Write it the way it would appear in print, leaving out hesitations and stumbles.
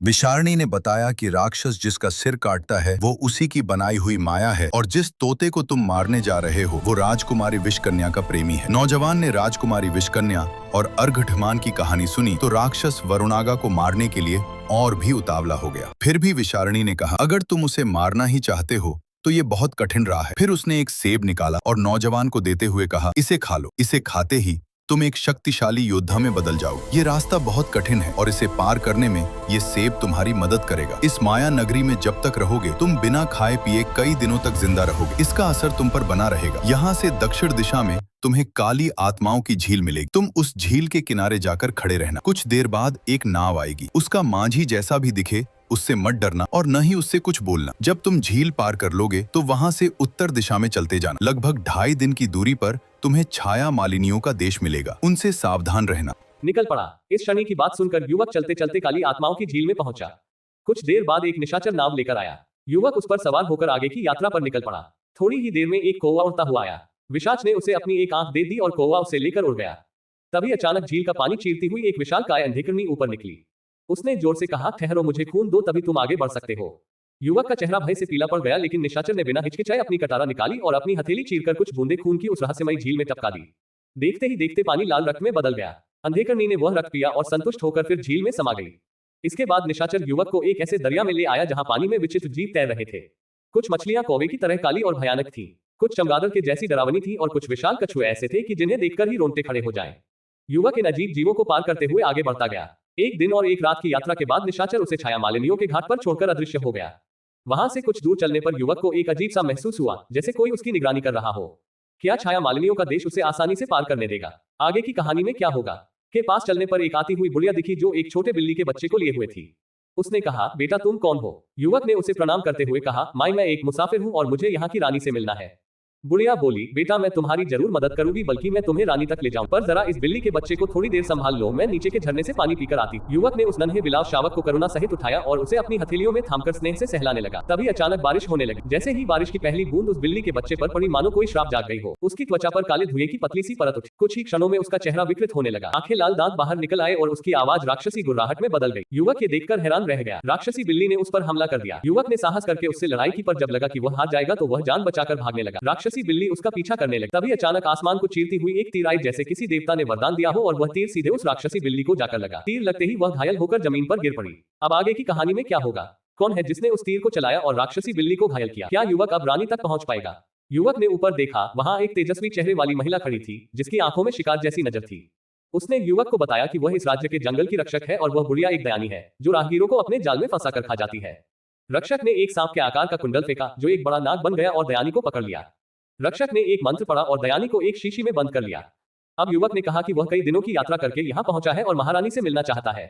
विशारणी ने बताया कि राक्षस जिसका सिर काटता है वो उसी की बनाई हुई माया है और जिस तोते को तुम मारने जा रहे हो वो राजकुमारी विषकन्या का प्रेमी है। नौजवान ने राजकुमारी विषकन्या और अर्घठमान की कहानी सुनी तो राक्षस वरुणागा को मारने के लिए और भी उतावला हो गया। फिर भी विशारणी ने कहा, अगर तुम उसे मारना ही चाहते हो तो ये बहुत कठिन राह है। फिर उसने एक सेब निकाला और नौजवान को देते हुए कहा, इसे खा लो। इसे खाते ही तुम एक शक्तिशाली योद्धा में बदल जाओ। ये रास्ता बहुत कठिन है और इसे पार करने में ये सेब तुम्हारी मदद करेगा। इस माया नगरी में जब तक रहोगे तुम बिना खाए पिए कई दिनों तक जिंदा रहोगे। इसका असर तुम पर बना रहेगा। यहाँ से दक्षिण दिशा में तुम्हें काली आत्माओं की झील मिलेगी। तुम उस झील के किनारे जाकर खड़े रहना। कुछ देर बाद एक नाव आएगी। उसका मांझी जैसा भी दिखे उससे मत डरना और न ही उससे कुछ बोलना। जब तुम झील पार कर लोगे तो वहां से उत्तर दिशा में चलते जाना। लगभग 2.5 दिन की दूरी पर तुम्हें छाया मालिनियों का देश मिलेगा। उनसे सावधान रहना। निकल पड़ा। इस शनि की बात सुनकर युवक चलते चलते काली आत्माओं की झील में पहुंचा। कुछ देर बाद एक निशाचर नाव लेकर आया। युवक उस पर सवार होकर आगे की यात्रा पर निकल पड़ा। थोड़ी ही देर में एक कौवा उड़ता हुआ आया। विशाच ने उसे अपनी एक आंख दे दी और कौवा उसे लेकर उड़ गया। तभी अचानक झील का पानी चीरती हुई एक विशालकाय अंधेकरनी ऊपर निकली। उसने जोर से कहा, ठहरो, मुझे खून दो, तभी तुम आगे बढ़ सकते हो। युवक का चेहरा भय से पीला पड़ गया, लेकिन निशाचर ने बिना हिचकिचाए अपनी कटारा निकाली और अपनी हथेली चीरकर कुछ बूंदे खून की उस रहस्यमयी झील में टपका दी। देखते ही देखते पानी लाल रक्त में बदल गया। अंधेकरनी ने वह रक्त पिया और संतुष्ट होकर फिर झील में समा गई। इसके बाद निशाचर युवक को एक ऐसे दरिया में ले आया जहां पानी में विचित्र जीव तैर रहे थे। कुछ मछलियां कौवे की तरह काली और भयानक थीं, कुछ चमगादड़ के जैसी डरावनी थी और कुछ विशाल कछुए ऐसे थे कि जिन्हें देखकर ही रोंगटे खड़े हो जाएं। युवक इन अजीब जीवों को पार करते हुए आगे बढ़ता गया। एक दिन और एक रात की यात्रा के बाद निशाचर उसे छाया मालिनियों के घाट पर छोड़कर अदृश्य हो गया। वहां से कुछ दूर चलने पर युवक को एक अजीब सा महसूस हुआ, जैसे कोई उसकी निगरानी कर रहा हो। क्या छाया मालिनियों का देश उसे आसानी से पार करने देगा? आगे की कहानी में क्या होगा? के पास चलने पर एक आती हुई बुढ़िया दिखी जो एक छोटे बिल्ली के बच्चे को लिए हुए थी। उसने कहा, बेटा तुम कौन हो? युवक ने उसे प्रणाम करते हुए कहा, माई मैं एक मुसाफिर हूँ और मुझे यहाँ की रानी से मिलना है। बुढ़िया बोली, बेटा मैं तुम्हारी जरूर मदद करूंगी, बल्कि मैं तुम्हें रानी तक ले जाऊं, पर जरा इस बिल्ली के बच्चे को थोड़ी देर संभाल लो, मैं नीचे के झरने से पानी पीकर आती। युवक ने उस नन्हे बिलाव शावक को करुणा सहित उठाया और उसे अपनी हथेलियों में थामकर स्नेह से सहलाने लगा। तभी अचानक बारिश होने लगी। जैसे ही बारिश की पहली बूंद उस बिल्ली के बच्चे पर पड़ी, मानो कोई श्राप जाग गई हो। उसकी त्वचा पर काले धुएं की पतली सी परत उठी। कुछ ही क्षणों में उसका चेहरा विकृत होने लगा, आंखें लाल, दांत बाहर निकल आए और उसकी आवाज राक्षसी गुर्राहट में बदल गई। युवक ये देखकर हैरान रह गया। राक्षसी बिल्ली ने उस पर हमला कर दिया। युवक ने साहस करके उससे लड़ाई की, पर जब लगा कि वह हार जाएगा तो वह जान बचाकर भागने लगा। राक्षसी बिल्ली उसका पीछा करने लगी। तभी अचानक आसमान को चीरती हुई एक तीर आई, जैसे किसी देवता ने वरदान दिया हो, और वह तीर सीधे उस राक्षसी बिल्ली को जाकर लगा। तीर लगते ही वह घायल होकर जमीन पर गिर पड़ी। अब आगे की कहानी में क्या होगा? कौन है जिसने उस तीर को चलाया और राक्षसी बिल्ली को घायल किया? क्या युवक अब रानी तक पहुंच पाएगा? युवक ने ऊपर देखा, वहां एक तेजस्वी चेहरे वाली महिला खड़ी थी, जिसकी आंखों में शिकार जैसी नजर थी। उसने युवक को बताया कि वह इस राज्य के जंगल की रक्षक है और वह बुढ़िया एक दयानी है, जो राहगीरों को अपने जाल में फंसा कर खा जाती है। रक्षक ने एक सांप के आकार का कुंडल फेंका, जो एक बड़ा नाग बन गया और दयानी को पकड़ लिया। रक्षक ने एक मंत्र पढ़ा और दयानी को एक शीशी में बंद कर लिया। अब युवक ने कहा कि वह कई दिनों की यात्रा करके यहाँ पहुंचा है और महारानी से मिलना चाहता है।